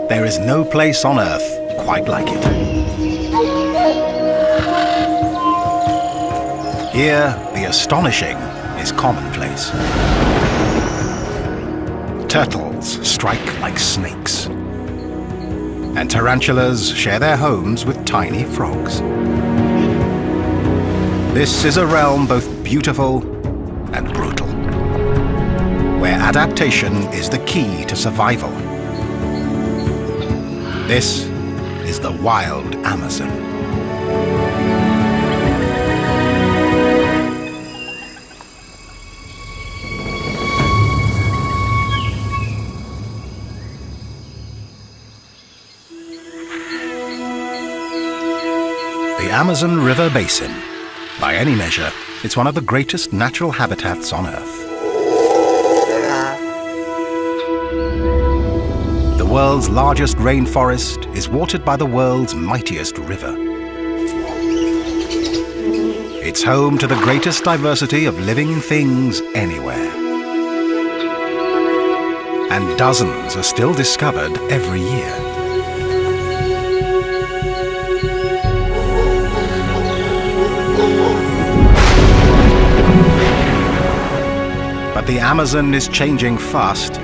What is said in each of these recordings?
There is no place on Earth quite like it. Here, the astonishing is commonplace. Turtles strike like snakes, and tarantulas share their homes with tiny frogs. This is a realm both beautiful and brutal, where adaptation is the key to survival. This is the wild Amazon. The Amazon River Basin. By any measure, it's one of the greatest natural habitats on Earth. The world's largest rainforest is watered by the world's mightiest river. It's home to the greatest diversity of living things anywhere. And dozens are still discovered every year. But the Amazon is changing fast,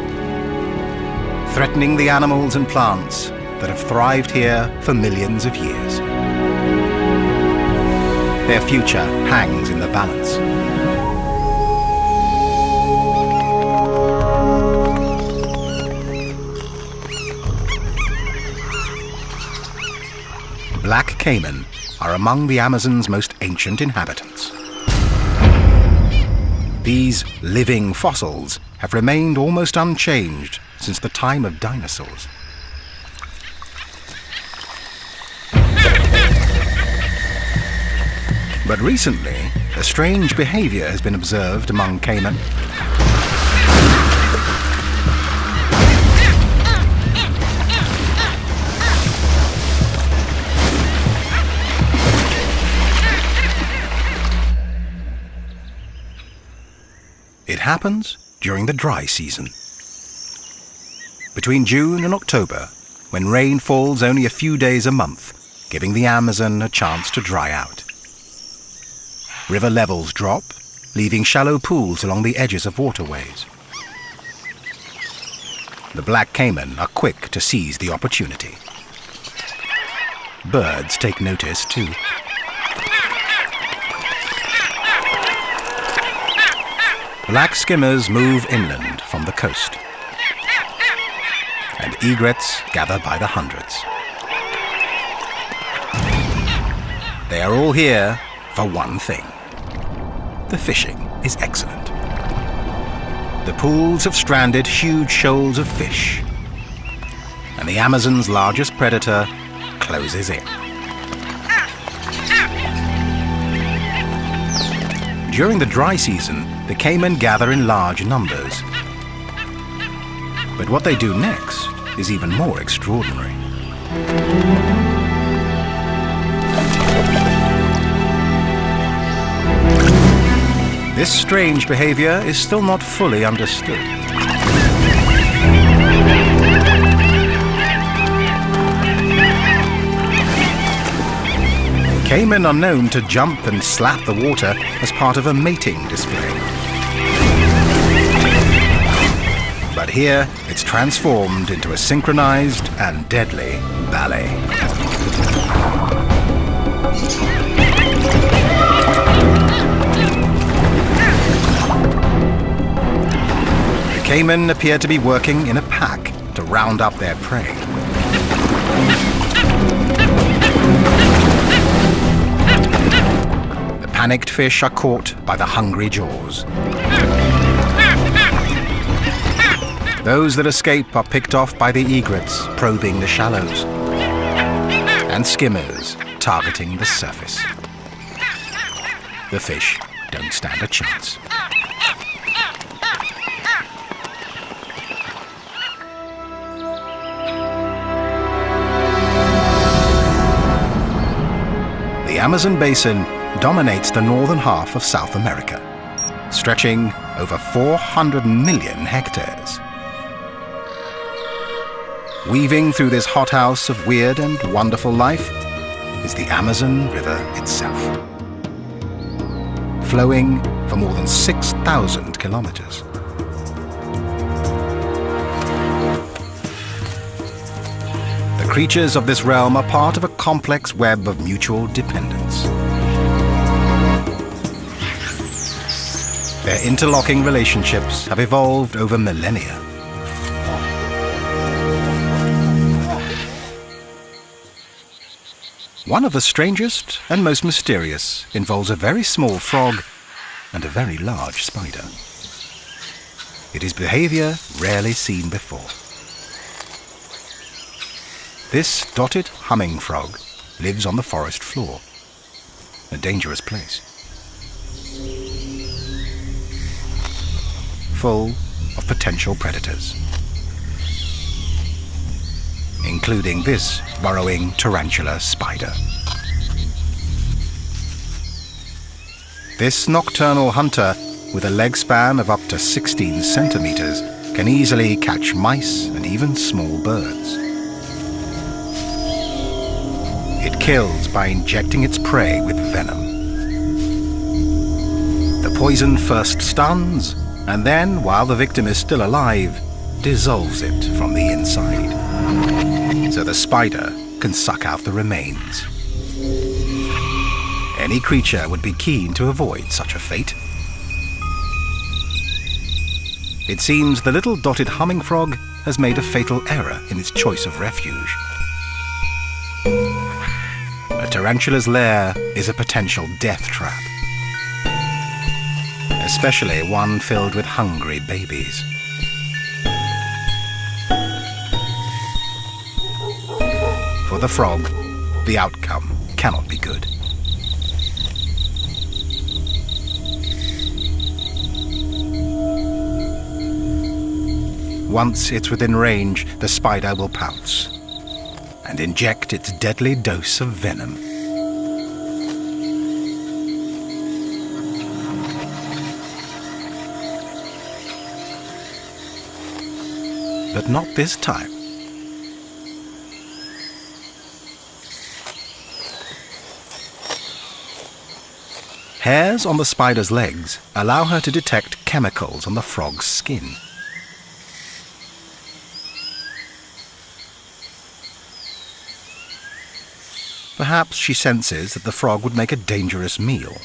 threatening the animals and plants that have thrived here for millions of years. Their future hangs in the balance. Black caiman are among the Amazon's most ancient inhabitants. These living fossils have remained almost unchanged since the time of dinosaurs. But recently, a strange behavior has been observed among caiman. It happens during the dry season. Between June and October, when rain falls only a few days a month, giving the Amazon a chance to dry out. River levels drop, leaving shallow pools along the edges of waterways. The black caiman are quick to seize the opportunity. Birds take notice too. Black skimmers move inland from the coast, and egrets gather by the hundreds. They are all here for one thing. The fishing is excellent. The pools have stranded huge shoals of fish, and the Amazon's largest predator closes in. During the dry season, the caiman gather in large numbers. But what they do next is even more extraordinary. This strange behavior is still not fully understood. Caiman are known to jump and slap the water as part of a mating display. But here, it's transformed into a synchronized and deadly ballet. The caiman appear to be working in a pack to round up their prey. The panicked fish are caught by the hungry jaws. Those that escape are picked off by the egrets probing the shallows, and skimmers targeting the surface. The fish don't stand a chance. The Amazon basin dominates the northern half of South America, stretching over 400 million hectares. Weaving through this hothouse of weird and wonderful life is the Amazon River itself, flowing for more than 6,000 kilometers. The creatures of this realm are part of a complex web of mutual dependence. Their interlocking relationships have evolved over millennia. One of the strangest and most mysterious involves a very small frog and a very large spider. It is behavior rarely seen before. This dotted humming frog lives on the forest floor, a dangerous place, full of potential predators, including this burrowing tarantula spider. This nocturnal hunter, with a leg span of up to 16 centimeters, can easily catch mice and even small birds. It kills by injecting its prey with venom. The poison first stuns, and then, while the victim is still alive, dissolves it from the inside, so the spider can suck out the remains. Any creature would be keen to avoid such a fate. It seems the little dotted humming frog has made a fatal error in its choice of refuge. A tarantula's lair is a potential death trap, especially one filled with hungry babies. For the frog, the outcome cannot be good. Once it's within range, the spider will pounce and inject its deadly dose of venom. But not this time. Hairs on the spider's legs allow her to detect chemicals on the frog's skin. Perhaps she senses that the frog would make a dangerous meal.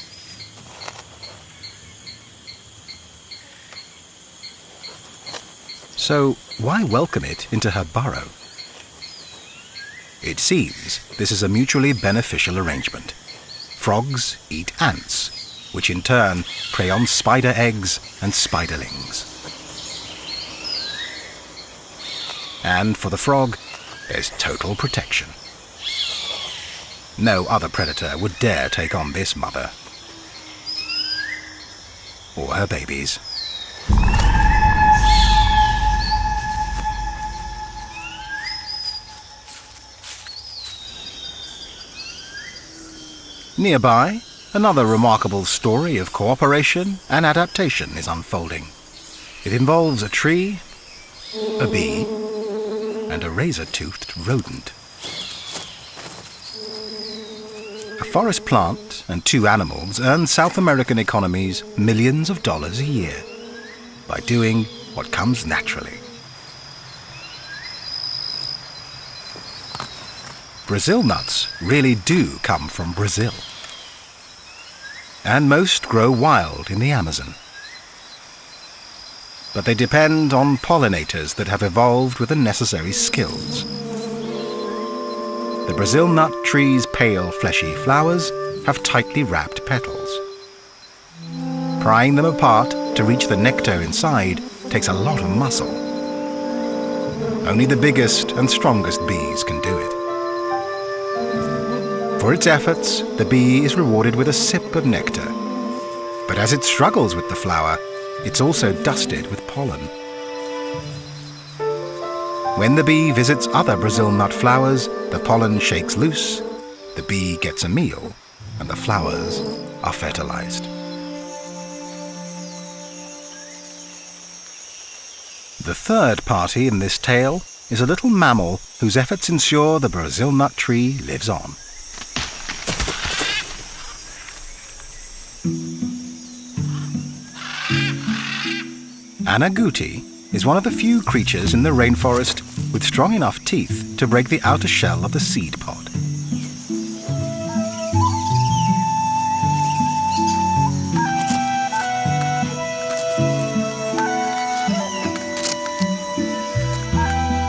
So why welcome it into her burrow? It seems this is a mutually beneficial arrangement. Frogs eat ants, which in turn prey on spider eggs and spiderlings. And for the frog, there's total protection. No other predator would dare take on this mother or her babies. Nearby, another remarkable story of cooperation and adaptation is unfolding. It involves a tree, a bee, and a razor-toothed rodent. A forest plant and two animals earn South American economies millions of dollars a year by doing what comes naturally. Brazil nuts really do come from Brazil, and most grow wild in the Amazon. But they depend on pollinators that have evolved with the necessary skills. The Brazil nut tree's pale, fleshy flowers have tightly wrapped petals. Prying them apart to reach the nectar inside takes a lot of muscle. Only the biggest and strongest bees can do it. For its efforts, the bee is rewarded with a sip of nectar. But as it struggles with the flower, it's also dusted with pollen. When the bee visits other Brazil nut flowers, the pollen shakes loose, the bee gets a meal, and the flowers are fertilized. The third party in this tale is a little mammal whose efforts ensure the Brazil nut tree lives on. An agouti is one of the few creatures in the rainforest with strong enough teeth to break the outer shell of the seed pod.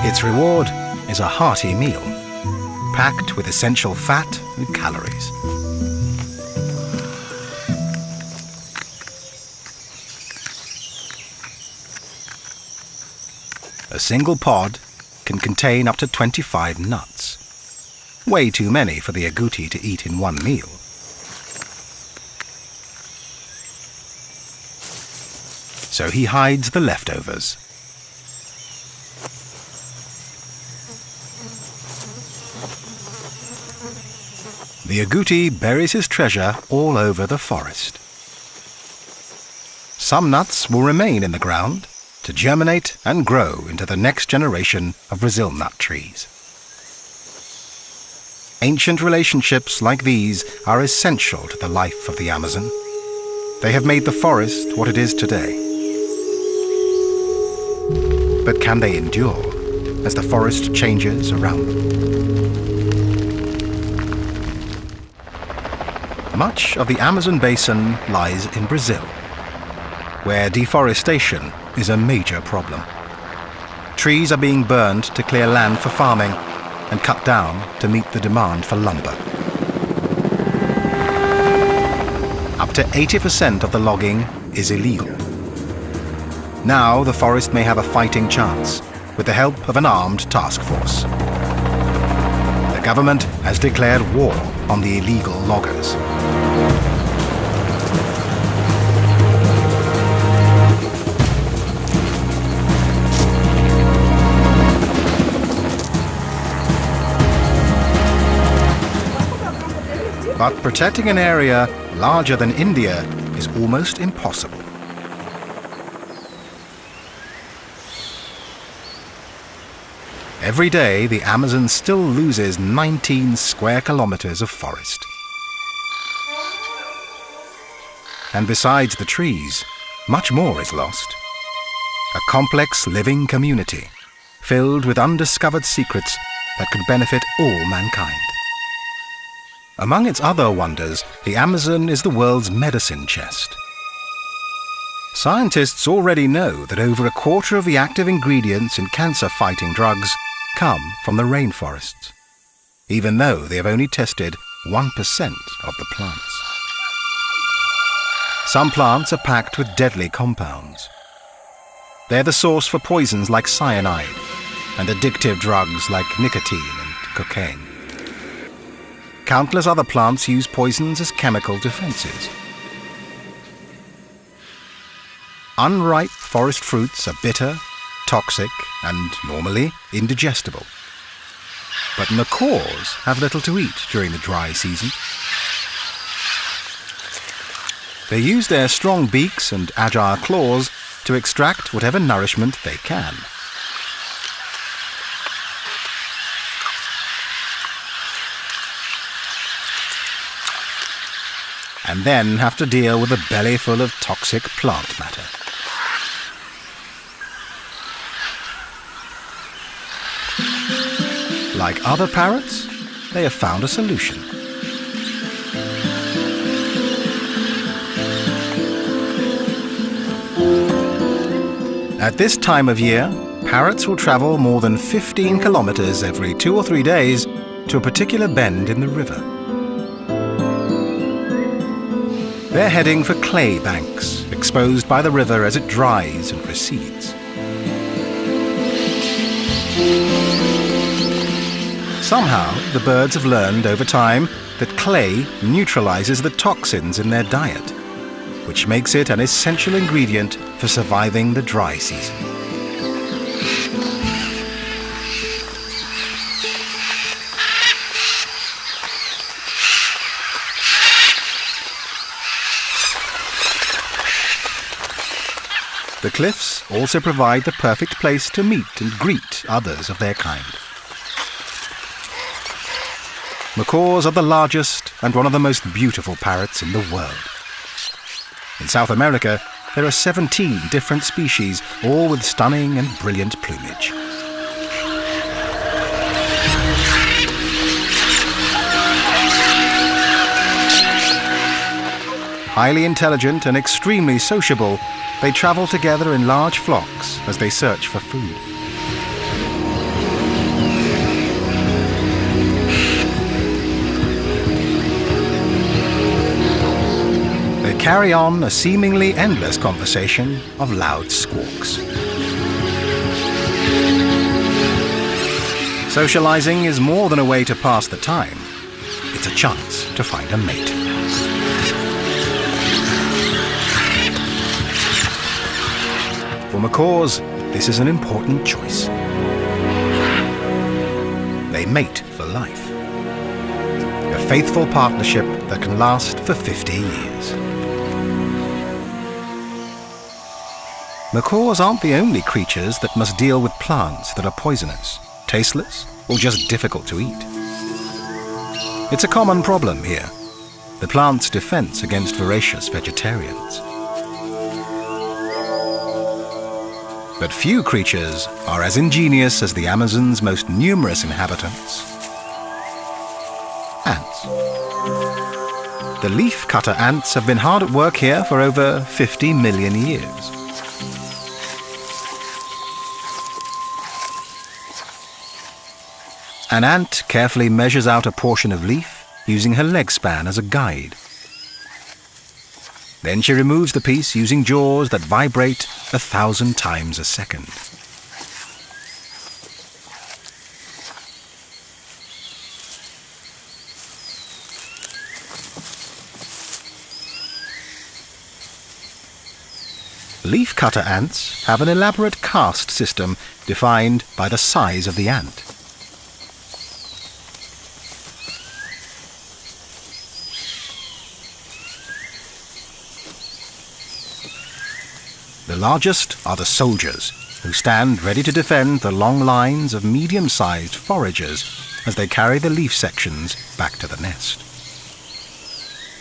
Its reward is a hearty meal, packed with essential fat and calories. A single pod can contain up to 25 nuts, way too many for the agouti to eat in one meal. So he hides the leftovers. The agouti buries his treasure all over the forest. Some nuts will remain in the ground to germinate and grow into the next generation of Brazil nut trees. Ancient relationships like these are essential to the life of the Amazon. They have made the forest what it is today. But can they endure as the forest changes around them? Much of the Amazon basin lies in Brazil, where deforestation is a major problem. Trees are being burned to clear land for farming and cut down to meet the demand for lumber. Up to 80% of the logging is illegal. Now the forest may have a fighting chance with the help of an armed task force. The government has declared war on the illegal loggers. But protecting an area larger than India is almost impossible. Every day, the Amazon still loses 19 square kilometers of forest. And besides the trees, much more is lost. A complex living community, filled with undiscovered secrets that could benefit all mankind. Among its other wonders, the Amazon is the world's medicine chest. Scientists already know that over a quarter of the active ingredients in cancer-fighting drugs come from the rainforests, even though they have only tested 1% of the plants. Some plants are packed with deadly compounds. They're the source for poisons like cyanide and addictive drugs like nicotine and cocaine. Countless other plants use poisons as chemical defenses. Unripe forest fruits are bitter, toxic, and normally indigestible. But macaws have little to eat during the dry season. They use their strong beaks and agile claws to extract whatever nourishment they can. And then have to deal with a belly full of toxic plant matter. Like other parrots, they have found a solution. At this time of year, parrots will travel more than 15 kilometers every 2 or 3 days to a particular bend in the river. They're heading for clay banks, exposed by the river as it dries and recedes. Somehow, the birds have learned over time that clay neutralizes the toxins in their diet, which makes it an essential ingredient for surviving the dry season. The cliffs also provide the perfect place to meet and greet others of their kind. Macaws are the largest and one of the most beautiful parrots in the world. In South America, there are 17 different species, all with stunning and brilliant plumage. Highly intelligent and extremely sociable, they travel together in large flocks as they search for food. They carry on a seemingly endless conversation of loud squawks. Socializing is more than a way to pass the time. It's a chance to find a mate. For macaws, this is an important choice. They mate for life. A faithful partnership that can last for 50 years. Macaws aren't the only creatures that must deal with plants that are poisonous, tasteless, or just difficult to eat. It's a common problem here, the plant's defense against voracious vegetarians. But few creatures are as ingenious as the Amazon's most numerous inhabitants. Ants. The leaf-cutter ants have been hard at work here for over 50 million years. An ant carefully measures out a portion of leaf using her leg span as a guide. Then she removes the piece using jaws that vibrate 1,000 times a second. Leaf-cutter ants have an elaborate caste system defined by the size of the ant. The largest are the soldiers, who stand ready to defend the long lines of medium-sized foragers as they carry the leaf sections back to the nest.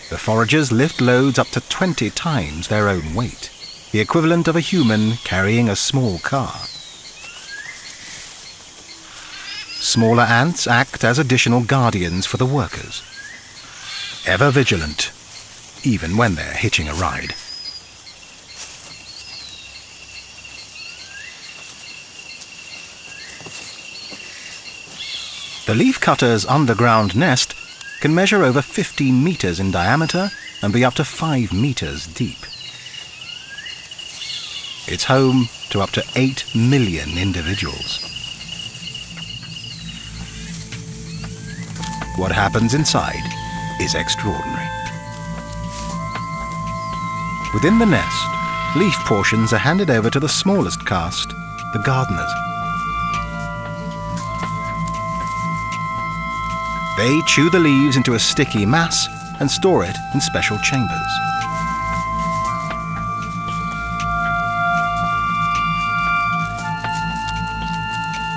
The foragers lift loads up to 20 times their own weight, the equivalent of a human carrying a small car. Smaller ants act as additional guardians for the workers, ever vigilant, even when they're hitching a ride. The leafcutter's underground nest can measure over 15 meters in diameter and be up to 5 meters deep. It's home to up to 8 million individuals. What happens inside is extraordinary. Within the nest, leaf portions are handed over to the smallest caste, the gardeners. They chew the leaves into a sticky mass and store it in special chambers.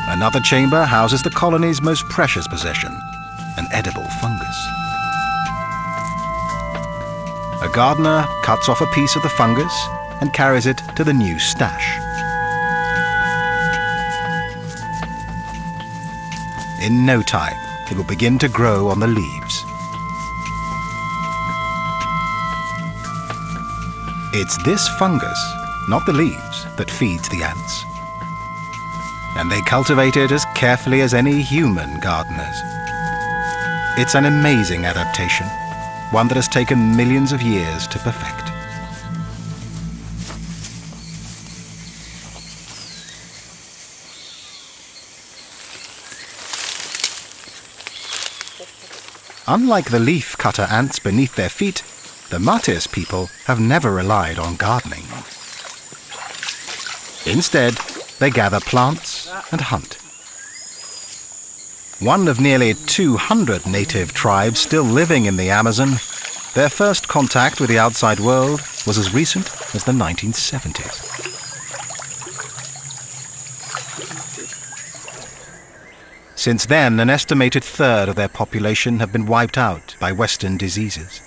Another chamber houses the colony's most precious possession, an edible fungus. A gardener cuts off a piece of the fungus and carries it to the new stash. In no time, it will begin to grow on the leaves. It's this fungus, not the leaves, that feeds the ants. And they cultivate it as carefully as any human gardeners. It's an amazing adaptation, one that has taken millions of years to perfect. Unlike the leaf-cutter ants beneath their feet, the Matis people have never relied on gardening. Instead, they gather plants and hunt. One of nearly 200 native tribes still living in the Amazon, their first contact with the outside world was as recent as the 1970s. Since then, an estimated third of their population have been wiped out by Western diseases.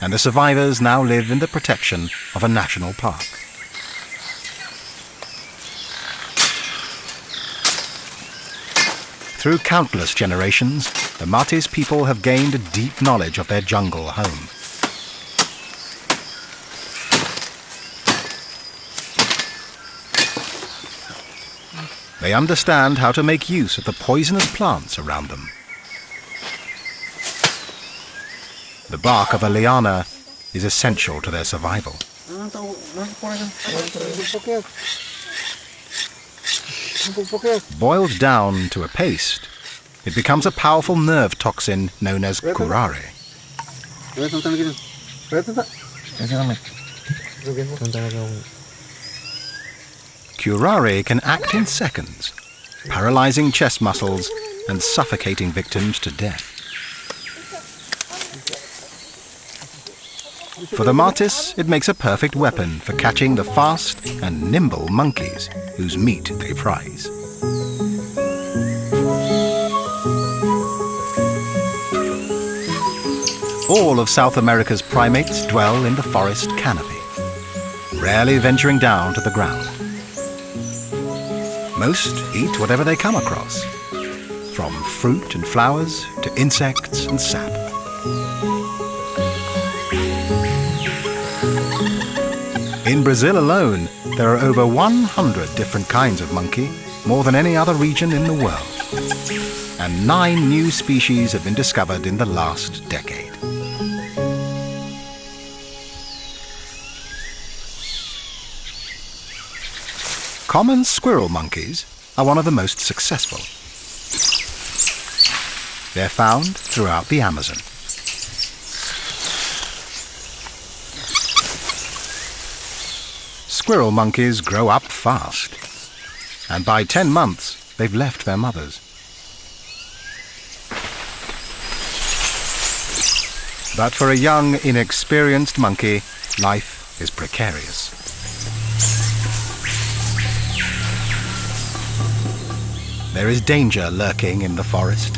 And the survivors now live in the protection of a national park. Through countless generations, the Matis people have gained a deep knowledge of their jungle home. They understand how to make use of the poisonous plants around them. The bark of a liana is essential to their survival. Boiled down to a paste, it becomes a powerful nerve toxin known as curare. Curare can act in seconds, paralyzing chest muscles and suffocating victims to death. For the Matis, it makes a perfect weapon for catching the fast and nimble monkeys whose meat they prize. All of South America's primates dwell in the forest canopy, rarely venturing down to the ground. Most eat whatever they come across, from fruit and flowers to insects and sap. In Brazil alone, there are over 100 different kinds of monkey, more than any other region in the world. And 9 new species have been discovered in the last decade. Common squirrel monkeys are one of the most successful. They're found throughout the Amazon. Squirrel monkeys grow up fast, and by 10 months they've left their mothers. But for a young, inexperienced monkey, life is precarious. There is danger lurking in the forest.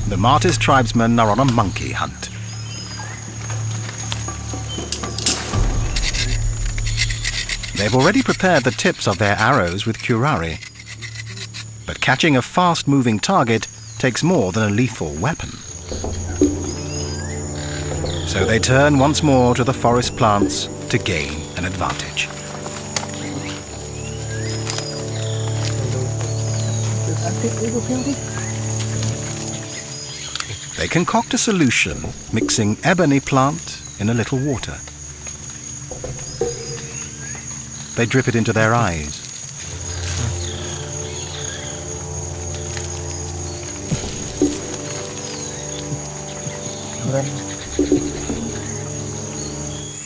The Matis tribesmen are on a monkey hunt. They've already prepared the tips of their arrows with curare. But catching a fast-moving target takes more than a lethal weapon. So they turn once more to the forest plants to gain an advantage. They concoct a solution mixing ebony plant in a little water. They drip it into their eyes.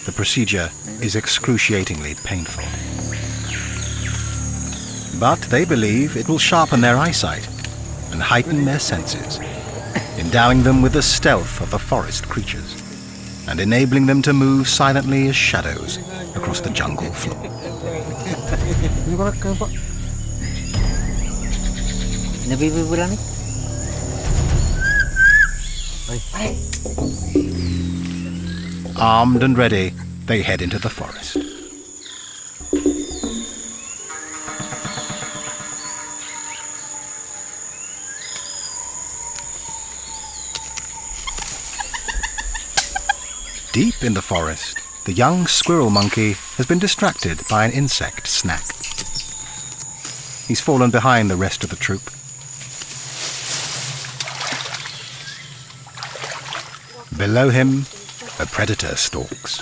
The procedure is excruciatingly painful. But they believe it will sharpen their eyesight and heighten their senses, endowing them with the stealth of the forest creatures and enabling them to move silently as shadows across the jungle floor. Armed and ready, they head into the forest. Deep in the forest, the young squirrel monkey has been distracted by an insect snack. He's fallen behind the rest of the troop. Below him, a predator stalks.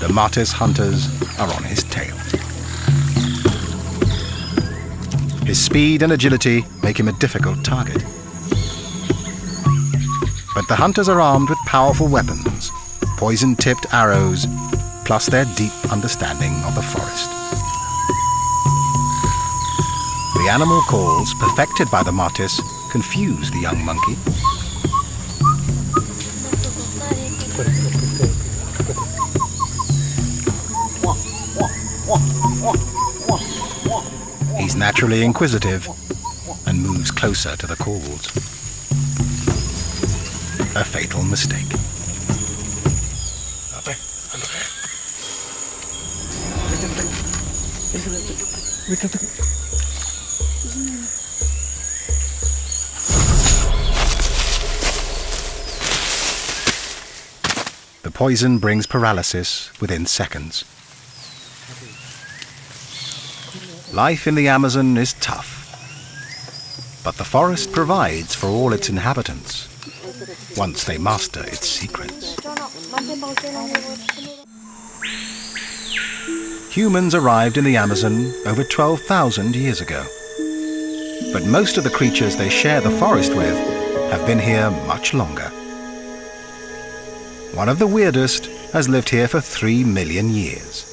The Matis hunters are on his tail. His speed and agility make him a difficult target. But the hunters are armed with powerful weapons, poison-tipped arrows, plus their deep understanding of the forest. The animal calls, perfected by the Matis, confuse the young monkey. He's naturally inquisitive and moves closer to the calls. A fatal mistake. The poison brings paralysis within seconds. Life in the Amazon is tough, but the forest provides for all its inhabitants once they master its secrets. Humans arrived in the Amazon over 12,000 years ago, but most of the creatures they share the forest with have been here much longer. One of the weirdest has lived here for 3 million years.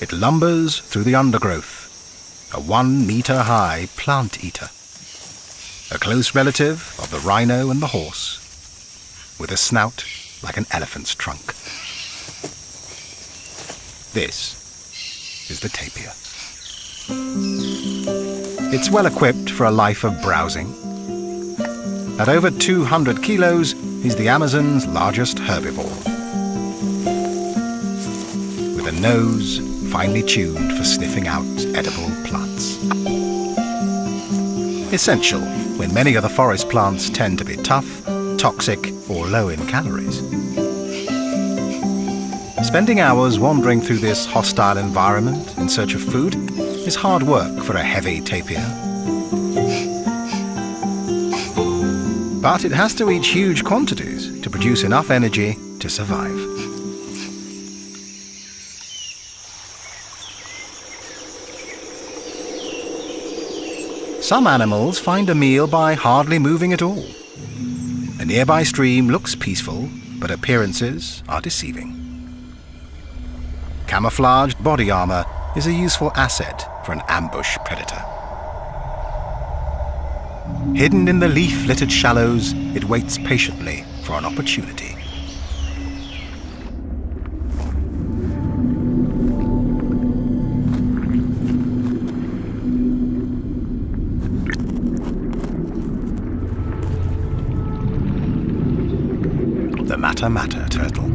It lumbers through the undergrowth, a 1-meter-high plant eater, a close relative of the rhino and the horse, with a snout like an elephant's trunk. This is the tapir. It's well equipped for a life of browsing. At over 200 kilos, he's the Amazon's largest herbivore, with a nose finely tuned for sniffing out edible plants. Essential when many of the forest plants tend to be tough, toxic, or low in calories. Spending hours wandering through this hostile environment in search of food is hard work for a heavy tapir. But it has to eat huge quantities to produce enough energy to survive. Some animals find a meal by hardly moving at all. A nearby stream looks peaceful, but appearances are deceiving. Camouflaged body armor is a useful asset for an ambush predator. Hidden in the leaf-littered shallows, it waits patiently for an opportunity. The mata-mata turtle.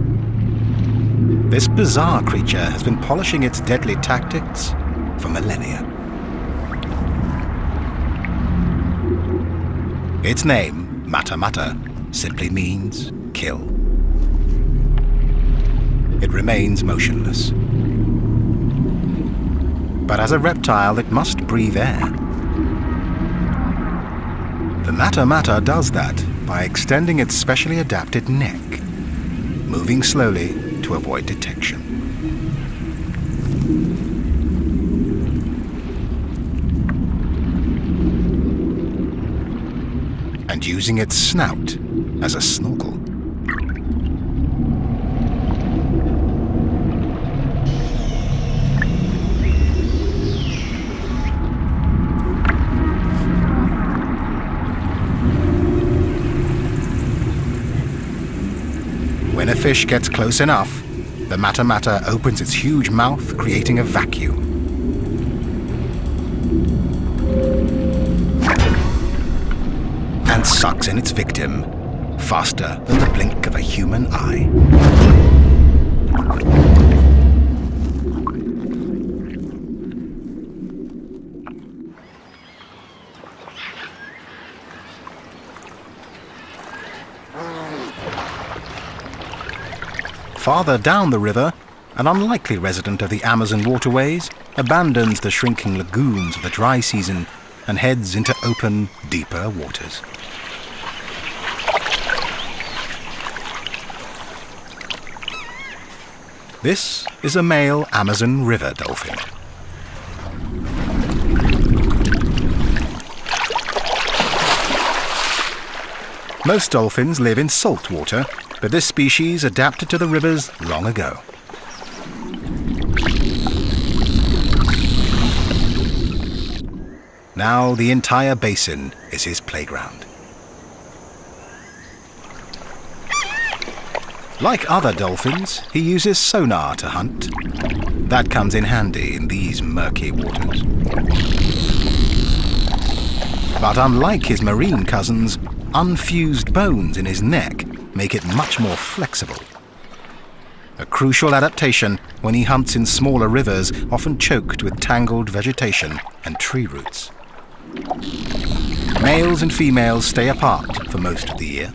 This bizarre creature has been polishing its deadly tactics for millennia. Its name, mata-mata, simply means kill. It remains motionless. But as a reptile, it must breathe air. The mata-mata does that by extending its specially adapted neck, moving slowly to avoid detection. And using its snout as a snorkel. When a fish gets close enough, the mata-mata opens its huge mouth, creating a vacuum. And sucks in its victim faster than the blink of a human eye. Farther down the river, an unlikely resident of the Amazon waterways abandons the shrinking lagoons of the dry season and heads into open, deeper waters. This is a male Amazon river dolphin. Most dolphins live in salt water, but this species adapted to the rivers long ago. Now the entire basin is his playground. Like other dolphins, he uses sonar to hunt. That comes in handy in these murky waters. But unlike his marine cousins, unfused bones in his neck make it much more flexible. A crucial adaptation when he hunts in smaller rivers, often choked with tangled vegetation and tree roots. Males and females stay apart for most of the year.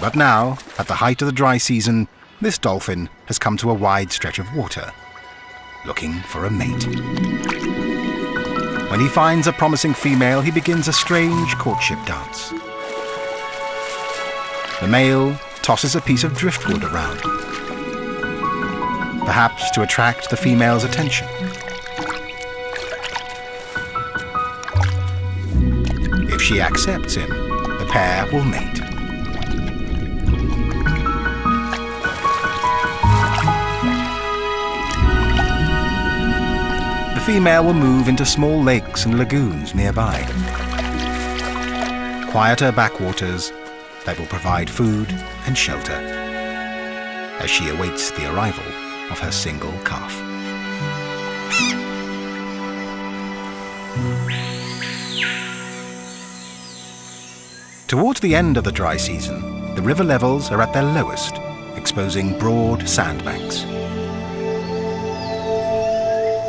But now, at the height of the dry season, this dolphin has come to a wide stretch of water, looking for a mate. When he finds a promising female, he begins a strange courtship dance. The male tosses a piece of driftwood around, perhaps to attract the female's attention. If she accepts him, the pair will mate. The female will move into small lakes and lagoons nearby. Quieter backwaters that will provide food and shelter as she awaits the arrival of her single calf. Towards the end of the dry season, the river levels are at their lowest, exposing broad sandbanks.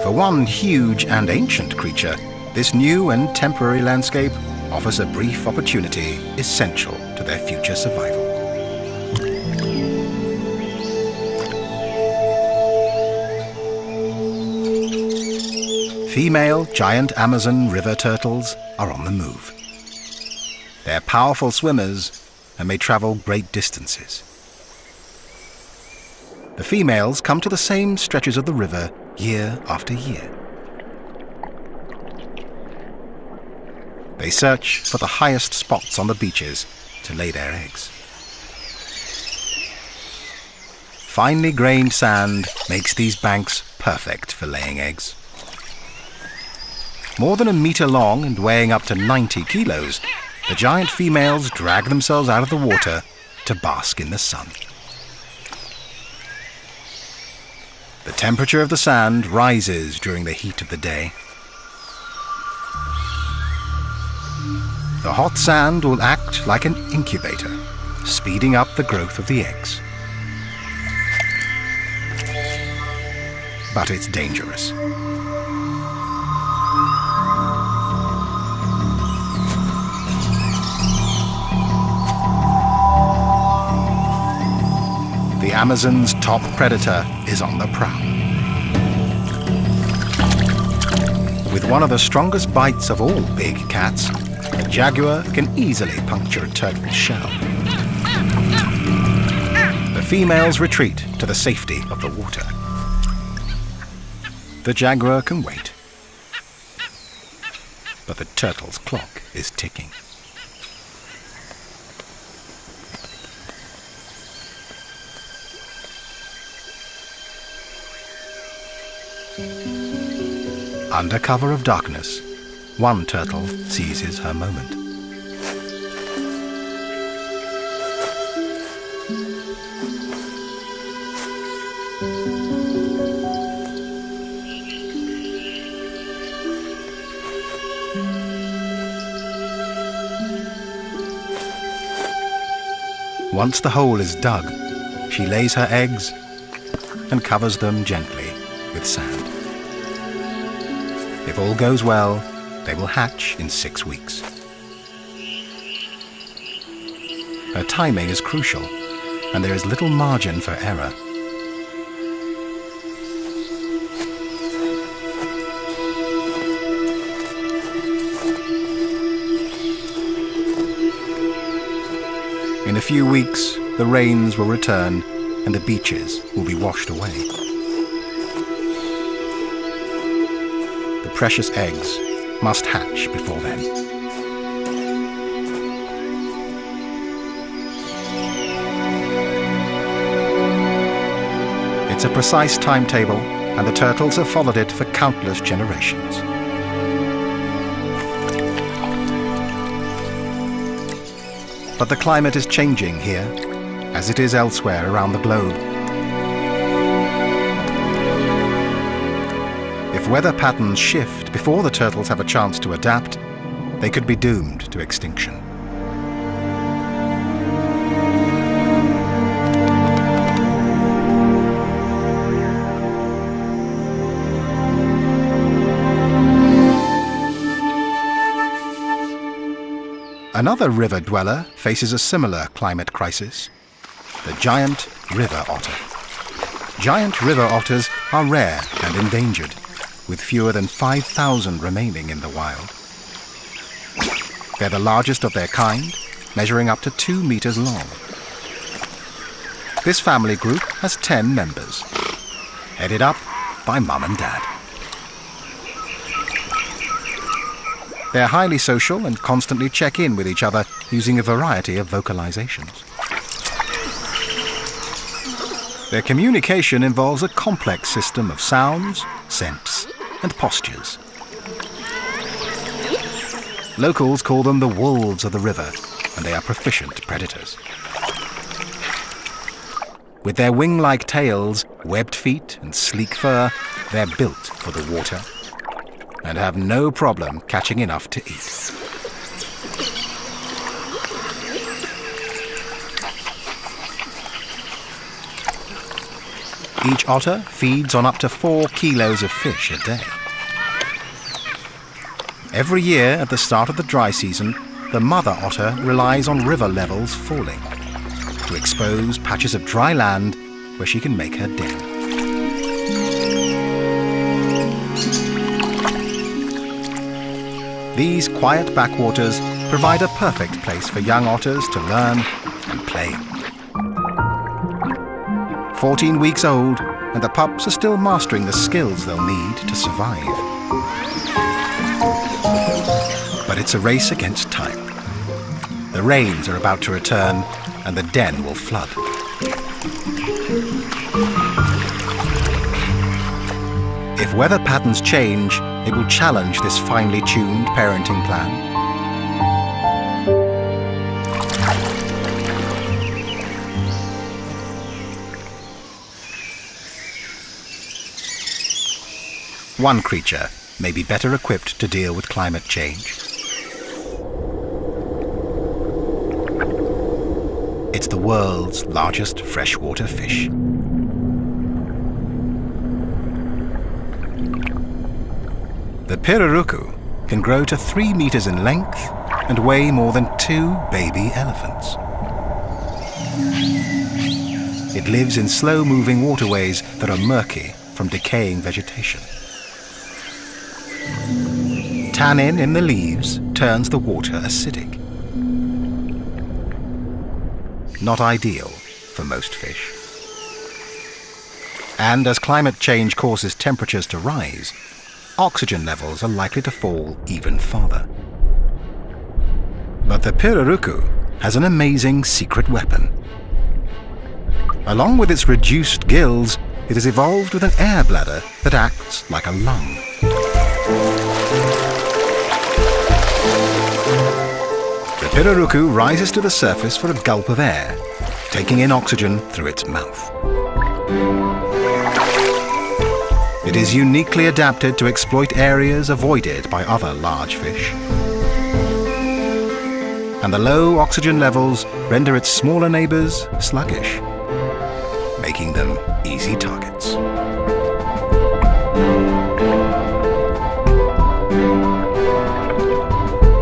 For one huge and ancient creature, this new and temporary landscape offers a brief opportunity essential to their future survival. Female giant Amazon river turtles are on the move. They're powerful swimmers and may travel great distances. The females come to the same stretches of the river year after year. They search for the highest spots on the beaches to lay their eggs. Finely grained sand makes these banks perfect for laying eggs. More than a meter long and weighing up to 90 kilos, the giant females drag themselves out of the water to bask in the sun. The temperature of the sand rises during the heat of the day. The hot sand will act like an incubator, speeding up the growth of the eggs. But it's dangerous. The Amazon's top predator is on the prowl. With one of the strongest bites of all big cats, a jaguar can easily puncture a turtle's shell. The females retreat to the safety of the water. The jaguar can wait, but the turtle's clock is ticking. Under cover of darkness, one turtle seizes her moment. Once the hole is dug, she lays her eggs and covers them gently with sand. If all goes well, they will hatch in 6 weeks. Her timing is crucial, and there is little margin for error. In a few weeks, the rains will return and the beaches will be washed away. The precious eggs must hatch before then. It's a precise timetable and the turtles have followed it for countless generations. But the climate is changing here, as it is elsewhere around the globe. If weather patterns shift before the turtles have a chance to adapt, they could be doomed to extinction. Another river dweller faces a similar climate crisis: the giant river otter. Giant river otters are rare and endangered, with fewer than 5,000 remaining in the wild. They're the largest of their kind, measuring up to 2 meters long. This family group has 10 members, headed up by Mum and Dad. They're highly social and constantly check in with each other using a variety of vocalizations. Their communication involves a complex system of sounds, scents, and postures. Locals call them the wolves of the river, and they are proficient predators. With their wing-like tails, webbed feet, and sleek fur, they're built for the water and have no problem catching enough to eat. Each otter feeds on up to 4 kilos of fish a day. Every year at the start of the dry season, the mother otter relies on river levels falling to expose patches of dry land where she can make her den. These quiet backwaters provide a perfect place for young otters to learn and play. 14 weeks old, and the pups are still mastering the skills they'll need to survive. But it's a race against time. The rains are about to return, and the den will flood. If weather patterns change, it will challenge this finely tuned parenting plan. One creature may be better equipped to deal with climate change. It's the world's largest freshwater fish. The pirarucu can grow to 3 meters in length and weigh more than 2 baby elephants. It lives in slow-moving waterways that are murky from decaying vegetation. Tannin in the leaves turns the water acidic. Not ideal for most fish. And as climate change causes temperatures to rise, oxygen levels are likely to fall even farther. But the pirarucu has an amazing secret weapon. Along with its reduced gills, it has evolved with an air bladder that acts like a lung. The pirarucu rises to the surface for a gulp of air, taking in oxygen through its mouth. It is uniquely adapted to exploit areas avoided by other large fish. And the low oxygen levels render its smaller neighbors sluggish, making them easy targets.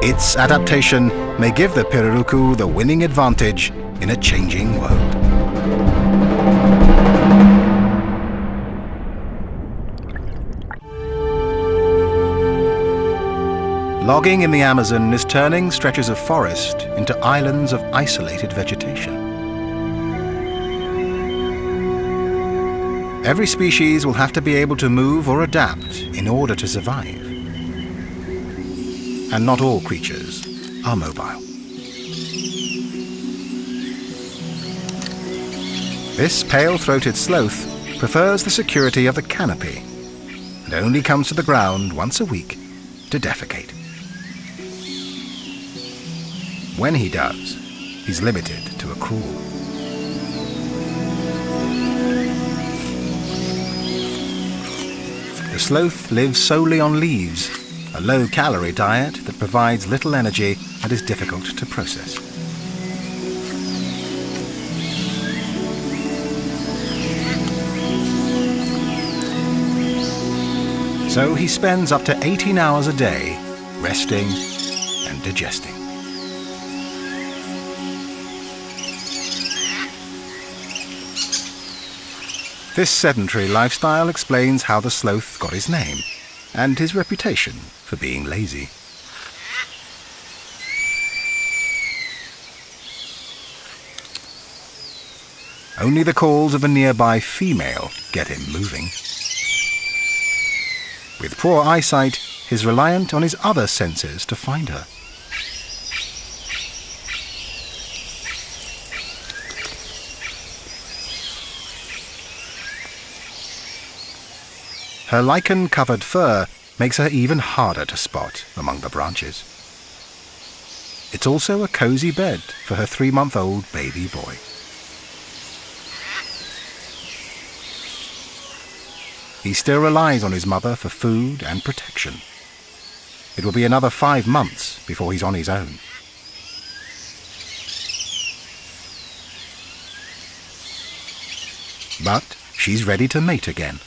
Its adaptation may give the pirarucu the winning advantage in a changing world. Logging in the Amazon is turning stretches of forest into islands of isolated vegetation. Every species will have to be able to move or adapt in order to survive. And not all creatures are mobile. This pale-throated sloth prefers the security of the canopy and only comes to the ground once a week to defecate. When he does, he's limited to a crawl. The sloth lives solely on leaves, a low-calorie diet that provides little energy and is difficult to process. So he spends up to 18 hours a day resting and digesting. This sedentary lifestyle explains how the sloth got his name and his reputation for being lazy. Only the calls of a nearby female get him moving. With poor eyesight, he's reliant on his other senses to find her. Her lichen-covered fur makes her even harder to spot among the branches. It's also a cozy bed for her 3-month-old baby boy. He still relies on his mother for food and protection. It will be another 5 months before he's on his own. But she's ready to mate again.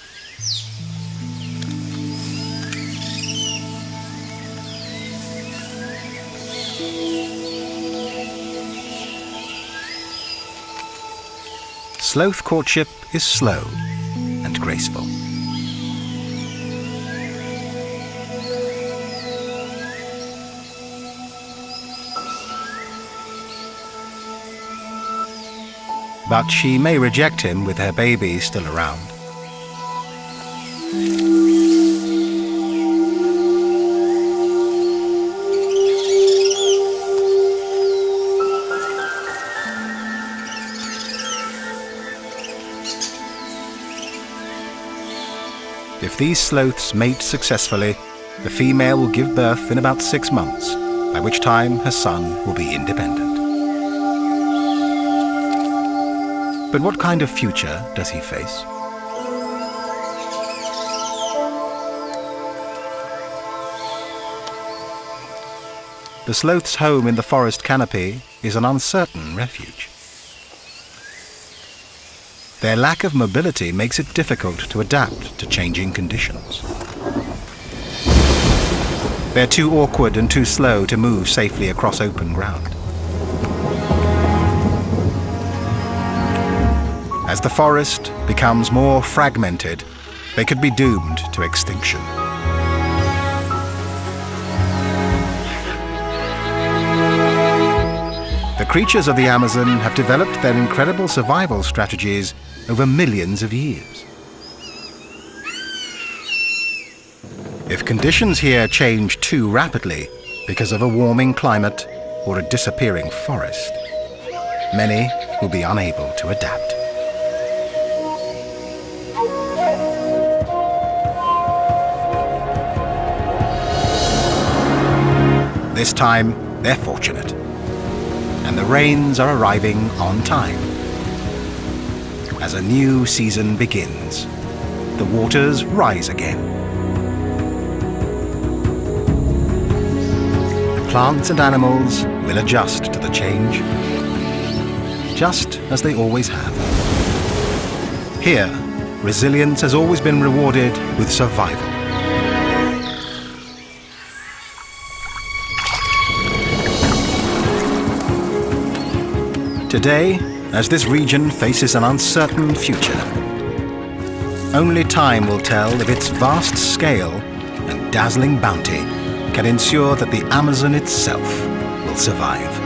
Sloth courtship is slow and graceful. But she may reject him with her baby still around. If these sloths mate successfully, the female will give birth in about 6 months, by which time her son will be independent. But what kind of future does he face? The sloth's home in the forest canopy is an uncertain refuge. Their lack of mobility makes it difficult to adapt to changing conditions. They're too awkward and too slow to move safely across open ground. As the forest becomes more fragmented, they could be doomed to extinction. The creatures of the Amazon have developed their incredible survival strategies over millions of years. If conditions here change too rapidly because of a warming climate or a disappearing forest, many will be unable to adapt. This time, they're fortunate, and the rains are arriving on time. As a new season begins, the waters rise again. Plants and animals will adjust to the change, just as they always have. Here, resilience has always been rewarded with survival. Today, as this region faces an uncertain future, only time will tell if its vast scale and dazzling bounty can ensure that the Amazon itself will survive.